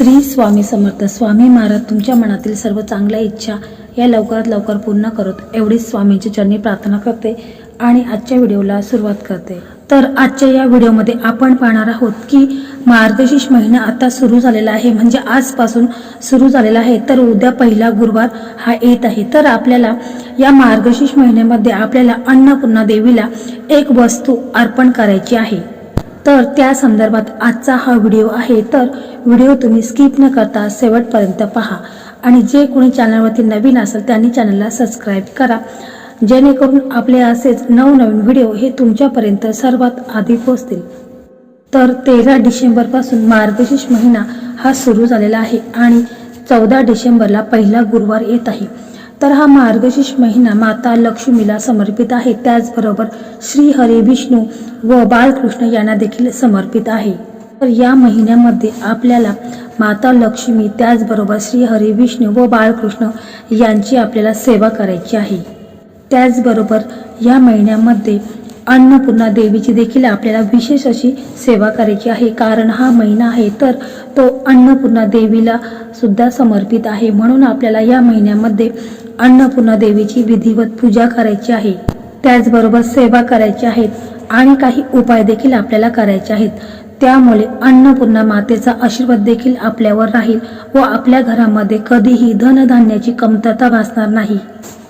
श्री स्वामी समर्थ. स्वामी महाराज तुमच्या मनातील सर्व चांगल्या इच्छा या लवकरात लवकर पूर्ण करत एवढीच स्वामींची चरणी प्रार्थना करते आणि आजच्या व्हिडिओला सुरुवात करते. तर आजच्या या व्हिडिओमध्ये आपण पाहणार आहोत की मार्गशीर्ष महिना आता सुरू झालेला आहे, म्हणजे आजपासून सुरू झालेला आहे. तर उद्या पहिला गुरुवार हा येत आहे. तर आपल्याला या मार्गशीर्ष महिन्यामध्ये आपल्याला अन्नपूर्णा देवीला एक वस्तू अर्पण करायची आहे. तर त्या संदर्भात आजचा हा व्हिडिओ आहे. तर व्हिडिओ तुम्ही स्किप न करता शेवटपर्यंत पहा आणि जे कोणी चॅनलवरती नवीन असेल त्यांनी चॅनलला सबस्क्राईब करा, जेणेकरून आपले असेच नवनवीन व्हिडिओ हे तुमच्यापर्यंत सर्वात आधी पोहोचतील. तर 13 डिसेंबरपासून मार्गशीर्ष महिना हा सुरू झालेला आहे आणि 14 डिसेंबरला पहिला गुरुवार येत आहे. तर हा मार्गशीर्ष महिना माता लक्ष्मीला समर्पित आहे, त्याचबरोबर श्री हरी विष्णू व बाळकृष्ण यांना देखील समर्पित आहे. तर या महिन्यामध्ये आपल्याला माता लक्ष्मी त्याचबरोबर श्री हरी विष्णू व बाळकृष्ण यांची आपल्याला सेवा करायची आहे. त्याचबरोबर या महिन्यामध्ये अन्नपूर्णा देवीची देखील आपल्याला विशेष अशी सेवा करायची आहे, कारण हा महिना आहे तर तो अन्नपूर्णा देवीला सुद्धा समर्पित आहे. म्हणून आपल्याला या महिन्यामध्ये अन्नपूर्णा देवीची विधिवत पूजा करायची आहे, त्याचबरोबर सेवा करायची आहेत आणि काही उपाय देखील आपल्याला करायचे आहेत. त्यामुळे अन्नपूर्णा मातेचा आशीर्वाद देखील आपल्यावर राहील व आपल्या घरामध्ये कधीही धनधान्याची कमतरता भासणार नाही.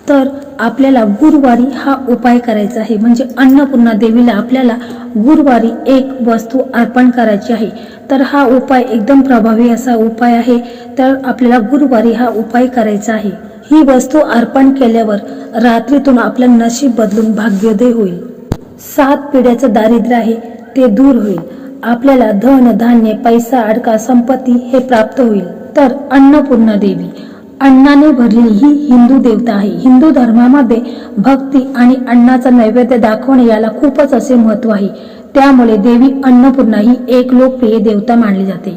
तर आपल्याला गुरुवारी हा उपाय करायचा आहे, म्हणजे अन्नपूर्णा देवीला आपल्याला गुरुवारी एक वस्तू अर्पण करायची आहे. तर हा उपाय एकदम प्रभावी असा उपाय आहे. तर आपल्याला गुरुवारी हा उपाय करायचा आहे. ही वस्तू अर्पण केल्यावर रात्रीतून आपलं नशीब बदलून भाग्योदय होईल. 7 पिढ्याचं दारिद्र्य आहे ते दूर होईल. आपल्याला धन धान्य पैसा अडका संपत्ती हे प्राप्त होईल. तर अन्नपूर्णा देवी अन्नाने भरलेली ही हिंदू देवता आहे. हिंदू धर्मामध्ये भक्ती आणि अन्नाचा नैवेद्य दाखवणे याला खूपच असे महत्त्व आहे. त्यामुळे देवी अन्नपूर्णा ही एक लोकप्रिय देवता मानली जाते.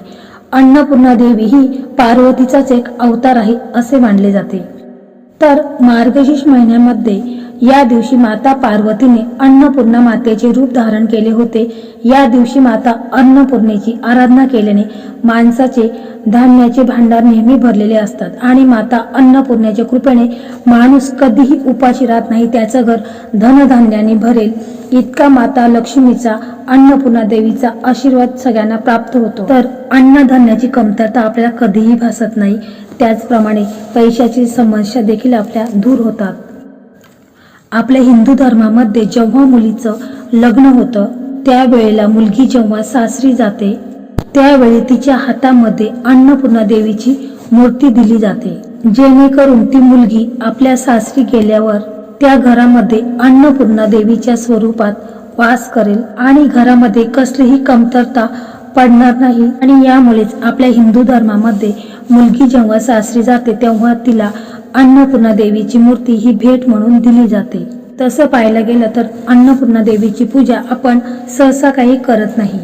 अन्नपूर्णा देवी ही पार्वतीचाच एक अवतार आहे असे मानले जाते. तर मार्गशीर्ष महिन्यामध्ये या दिवशी माता पार्वतीने अन्नपूर्णा मातेचे रूप धारण केले होते. या दिवशी माता अन्नपूर्णेची आराधना केल्याने माणसाचे धान्याचे भांडार नेहमी भरलेले असतात आणि माता अन्नपूर्णेच्या कृपेने माणूस कधीही उपाशी राहत नाही, त्याचं घर धनधान्याने भरेल इतका माता लक्ष्मीचा अन्नपूर्णा देवीचा आशीर्वाद सगळ्यांना प्राप्त होतो. तर अन्नधान्याची कमतरता आपल्याला कधीही भासत नाही. त्याचप्रमाणे पैशाची समस्या देखील आपल्या दूर होतात. आपल्या हिंदू धर्मामध्ये जेव्हा मुलीचं लग्न होतं त्यावेळेला मुलगी जेव्हा सासरी जाते त्यावेळी तिच्या हातामध्ये अन्नपूर्णा देवीची मूर्ती दिली जाते, जेणेकरून ती मुलगी आपल्या सासरी गेल्यावर त्या घरामध्ये अन्नपूर्णा देवीच्या स्वरूपात वास करेल आणि घरामध्ये कसलीही कमतरता पडणार नाही. आणि यामुळेच आपल्या हिंदू धर्मामध्ये मुलगी जेव्हा सासरी जाते तेव्हा तिला अन्नपूर्णा देवीची मूर्ती ही भेट म्हणून दिली जाते. तसं पाहायला गेलं तर अन्नपूर्णा देवीची पूजा आपण सहसा काही करत नाही,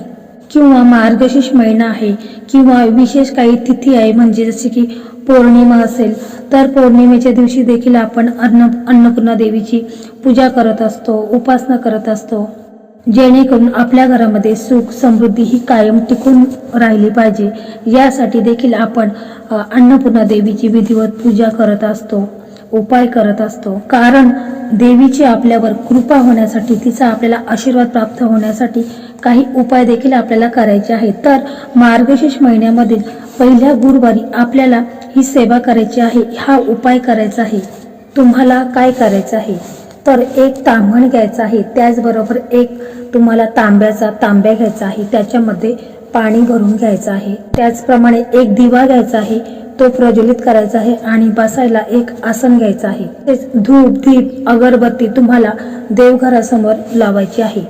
किंवा मार्गशीर्ष महिना आहे किंवा विशेष काही तिथी आहे, म्हणजे जसे की पौर्णिमा असेल तर पौर्णिमेच्या दिवशी देखील आपण अन्नपूर्णा देवीची पूजा करत असतो, उपासना करत असतो, जेणेकरून आपल्या घरामध्ये सुख समृद्धी ही कायम टिकून राहिली पाहिजे. यासाठी देखील आपण अन्नपूर्णा देवीची विधिवत पूजा करत असतो, उपाय करत असतो. कारण देवीची आपल्यावर कृपा होण्यासाठी, तिचा आपल्याला आशीर्वाद प्राप्त होण्यासाठी काही उपाय देखील आपल्याला करायचे आहेत. तर मार्गशीर्ष महिन्यामधील पहिल्या गुरुवारी आपल्याला ही सेवा करायची आहे, हा उपाय करायचा आहे. तुम्हाला काय करायचं आहे तर एक ताम्हण घ्यायचं आहे, त्याचबरोबर एक तुम्हाला तांब्या घ्यायचा आहे, त्याच्यामध्ये पाणी भरून घ्यायचं आहे. त्याचप्रमाणे एक दिवा घ्यायचा आहे, तो प्रज्वलित करायचा आहे आणि बसायला एक आसन घ्यायचं आहे. धूप दीप अगरबत्ती तुम्हाला देवघरासमोर लावायची आहे.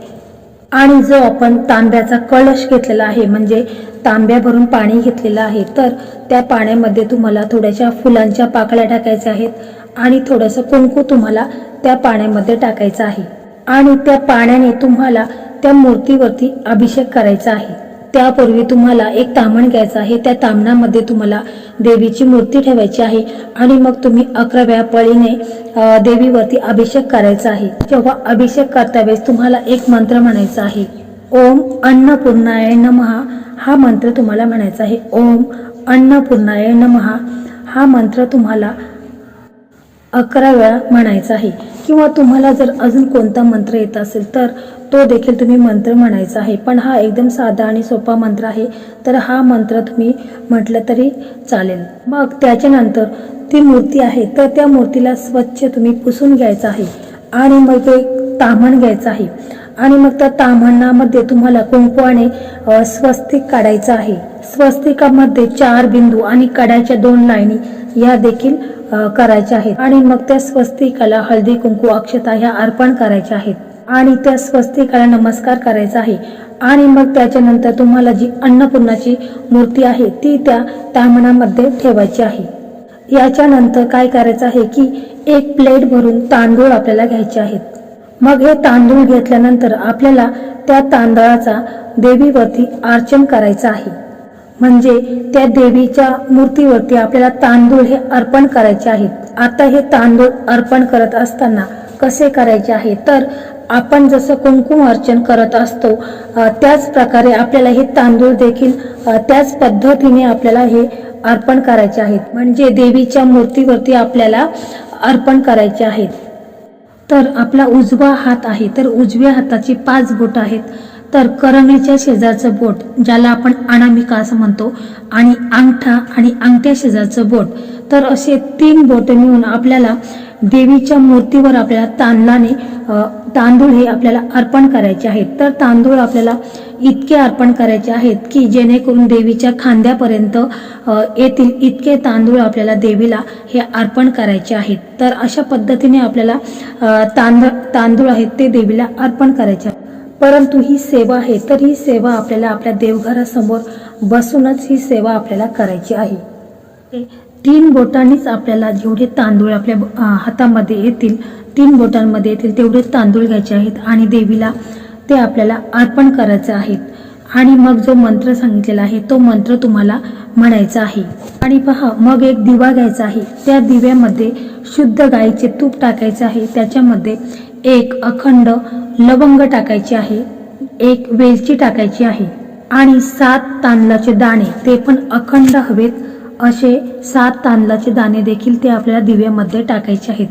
आणि जो आपण तांब्याचा कळश घेतलेला आहे, म्हणजे तांब्या भरून पाणी घेतलेलं आहे, तर त्या पाण्यामध्ये तुम्हाला थोड्याशा फुलांच्या पाकळ्या टाकायच्या आहेत आणि थोडंसं कुंकू तुम्हाला त्या पाण्यामध्ये टाकायचं आहे. आणि त्या पाण्याने तुम्हाला त्या मूर्तीवरती अभिषेक करायचा आहे. त्यापूर्वी तुम्हाला एक ताम्हण घ्यायचं आहे, त्या ताम्हणामध्ये तुम्हाला देवीची मूर्ती ठेवायची आहे आणि मग तुम्ही 11व्या पळीने देवीवरती अभिषेक करायचा आहे. जेव्हा अभिषेक करता वेळेस तुम्हाला एक मंत्र म्हणायचा आहे, ओम अन्नपूर्णाय नमः. हा मंत्र तुम्हाला म्हणायचा आहे. ओम अन्नपूर्णाय नमः हा मंत्र तुम्हाला 11 वेळा म्हणायचा आहे. किंवा तुम्हाला जर अजून कोणता मंत्र येत असेल तर तो देखील तुम्ही मंत्र म्हणायचा आहे. पण हा एकदम साधा आणि सोपा मंत्र आहे, तर हा मंत्र तुम्ही म्हटलं तरी चालेल. मग त्याच्यानंतर ती मूर्ती आहे तर त्या मूर्तीला स्वच्छ तुम्ही पुसून घ्यायचं आहे आणि मग एक ताम्हण घ्यायचं आहे आणि मग त्या ताम्हणामध्ये तुम्हाला कुंकवाने स्वस्तिक काढायचं आहे. स्वस्तिकामध्ये 4 बिंदू आणि कड्याच्या 2 लाईनी या देखील करायच्या आहेत आणि मग त्या स्वस्तिकाला हळदी कुंकू अक्षता ह्या अर्पण करायच्या आहेत आणि त्या स्वस्तिकाला नमस्कार करायचा आहे. आणि मग त्याच्यानंतर तुम्हाला जी अन्नपूर्णाची मूर्ती आहे ती त्या ताम्हणामध्ये ठेवायची आहे. याच्यानंतर काय करायचं आहे की एक प्लेट भरून तांदूळ आपल्याला घ्यायचे आहेत. मग हे तांदूळ घेतल्यानंतर आपल्याला त्या तांदळाचा देवीवरती अर्चन करायचं आहे. म्हणजे त्या देवीच्या मूर्तीवरती आपल्याला तांदूळ हे अर्पण करायचे आहेत. आता हे तांदूळ अर्पण करत असताना कसे करायचे आहे तर आपण जसं कुंकुम अर्चन करत असतो त्याच प्रकारे आपल्याला हे तांदूळ देखील त्याच पद्धतीने आपल्याला हे अर्पण करायचे आहेत. म्हणजे देवीच्या मूर्तीवरती आपल्याला अर्पण करायचे आहेत. तर आपला उजवा हात आहे तर उजव्या हाताची 5 बोट आहेत. तर करंगळीच्या शेजारचं बोट ज्याला आपण अनामिका असं म्हणतो आणि अंगठा आणि अंगठ्या शेजारचं बोट, तर असे 3 बोट मिळून आपल्याला देवीच्या मूर्तीवर आपल्याला तांदूळ हे आपल्याला अर्पण करायचे आहेत. तर तांदूळ आपल्याला इतके अर्पण करायचे आहेत की जेणेकरून देवीच्या खांद्यापर्यंत येतील इतके तांदूळ आपल्याला देवीला हे अर्पण करायचे आहेत. तर अशा पद्धतीने आपल्याला तांदूळ आहेत ते देवीला अर्पण करायचे. परंतु ही सेवा आहे तर ही सेवा आपल्याला आपल्या देवघरासमोर बसूनच ही सेवा आपल्याला करायची आहे. 3 बोटांनीच आपल्याला जेवढे तांदूळ आपल्या हातामध्ये येतील 3 बोटांमध्ये येतील तेवढे तांदूळ घ्यायचे आहेत आणि देवीला ते आपल्याला अर्पण करायचे आहेत. आणि मग जो मंत्र सांगितलेला आहे तो मंत्र तुम्हाला म्हणायचा आहे. आणि पहा मग एक दिवा घ्यायचा आहे. त्या दिव्यामध्ये शुद्ध गाईचे तूप टाकायचे आहे. त्याच्यामध्ये एक अखंड लवंग टाकायचे आहे, एक वेलची टाकायची आहे आणि 7 तांदळाचे दाणे ते पण अखंड हवेत असे 7 तांदळाचे दाणे देखील ते आपल्याला दिव्यामध्ये टाकायचे आहेत.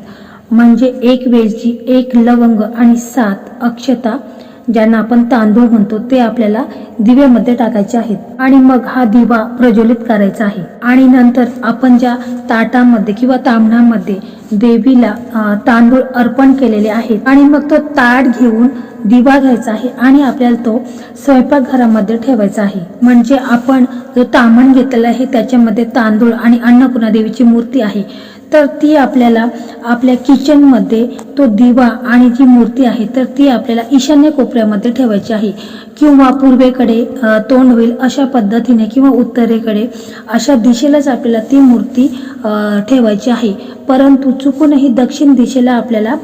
म्हणजे एक वेलची, एक लवंग आणि 7 अक्षता ज्यांना आपण तांदूळ म्हणतो ते आपल्याला दिव्यामध्ये टाकायचे आहेत. आणि मग हा दिवा प्रज्वलित करायचा आहे. आणि नंतर आपण ज्या ताटामध्ये किंवा ताम्हणामध्ये देवीला तांदूळ अर्पण केलेले आहेत आणि मग तो ताट घेऊन दिवा घ्यायचा आहे आणि आपल्याला तो स्वयंपाकघरामध्ये ठेवायचा आहे. म्हणजे आपण जो ताम्हण घेतलेला आहे त्याच्यामध्ये तांदूळ आणि अन्नपूर्णा देवीची मूर्ती आहे तर ती आपल्याला आपल्या किचनमध्ये तो दिवा आणि जी मूर्ती आहे तर ती आपल्याला ईशान्य कोपऱ्यामध्ये ठेवायची आहे. किंवा पूर्वेकडे तोंड होईल अशा पद्धतीने किंवा उत्तरेकडे अशा दिशेलाच आपल्याला ती मूर्ती ठेवायची आहे. परंतु चुकूनही दक्षिण दिशेला आपल्याला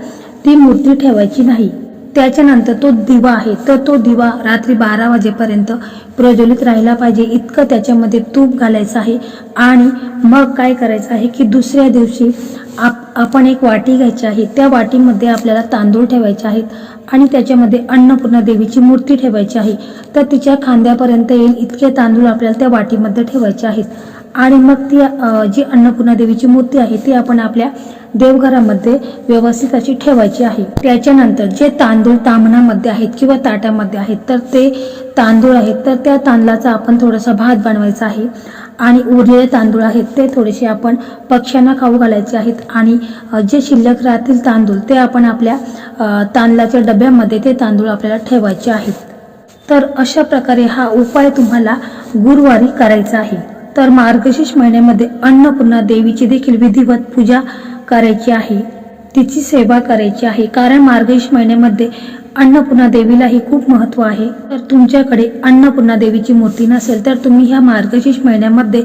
ती मूर्ती ठेवायची नाही. त्याच्यानंतर तो दिवा आहे तर तो दिवा रात्री 12 वाजेपर्यंत प्रज्वलित राहिला पाहिजे इतकं त्याच्यामध्ये तूप घालायचं आहे. आणि मग काय करायचं आहे की दुसऱ्या दिवशी आपण एक वाटी घ्यायची आहे. त्या वाटीमध्ये आपल्याला तांदूळ ठेवायचे आहेत आणि त्याच्यामध्ये अन्नपूर्णा देवीची मूर्ती ठेवायची आहे. तर तिच्या खांद्यापर्यंत येईल इतके तांदूळ आपल्याला त्या वाटीमध्ये ठेवायचे आहेत. आणि मग ती जी अन्नपूर्णा देवीची मूर्ती आहे ती आपण आपल्या देवघरामध्ये व्यवस्थित अशी ठेवायची आहे. त्याच्यानंतर जे तांदूळ ताम्हणामध्ये आहेत किंवा ताटामध्ये आहेत तर ते तांदूळ आहेत तर त्या तांदळाचा आपण थोडासा भात बनवायचा आहे आणि उरलेले तांदूळ आहेत ते थोडेसे आपण पक्ष्यांना खाऊ घालायचे आहेत. आणि जे शिल्लक राहतील तांदूळ ते आपण आपल्या तांदळाच्या डब्यामध्ये ते तांदूळ आपल्याला ठेवायचे आहेत. तर अशा प्रकारे हा उपाय तुम्हाला गुरुवारी करायचा आहे. तर मार्गशीर्ष महिन्यामध्ये अन्नपूर्णा देवीची देखील विधिवत पूजा करायची आहे, तिची सेवा करायची आहे. कारण मार्गशीर्ष महिन्यामध्ये अन्नपूर्णा देवीलाही खूप महत्त्व आहे. तर तुमच्याकडे अन्नपूर्णा देवीची मूर्ती नसेल तर तुम्ही ह्या मार्गशीर्ष महिन्यामध्ये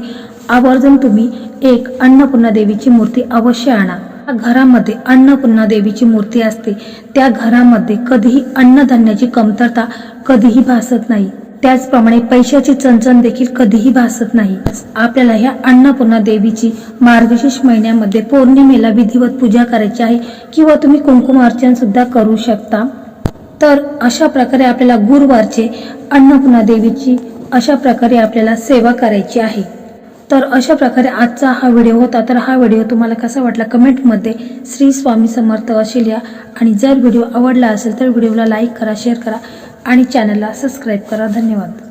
आवर्जून तुम्ही एक अन्नपूर्णा देवीची मूर्ती अवश्य आणा. घरामध्ये अन्नपूर्णा देवीची मूर्ती असते त्या घरामध्ये कधीही अन्नधान्याची कमतरता कधीही भासत नाही. त्याचप्रमाणे पैशाची चणचण देखील कधीही भासत नाही. आपल्याला ह्या अन्नपूर्णा देवीची मार्गशीर्ष महिन्यामध्ये पौर्णिमेला विधिवत पूजा करायची आहे किंवा तुम्ही कुंकुम अर्चन सुद्धा करू शकता. तर अशा प्रकारे आपल्याला गुरुवारचे अन्नपूर्णा देवीची अशा प्रकारे आपल्याला सेवा करायची आहे। तर अशा प्रकारे आजचा हा व्हिडिओ होता। तर हा व्हिडिओ तुम्हाला कसा वाटला कमेंटमध्ये श्री स्वामी समर्थ असे लिहा आणि जर व्हिडिओ आवडला असेल तर व्हिडिओला लाईक करा, शेअर करा आणि चॅनलला सबस्क्राईब करा। धन्यवाद।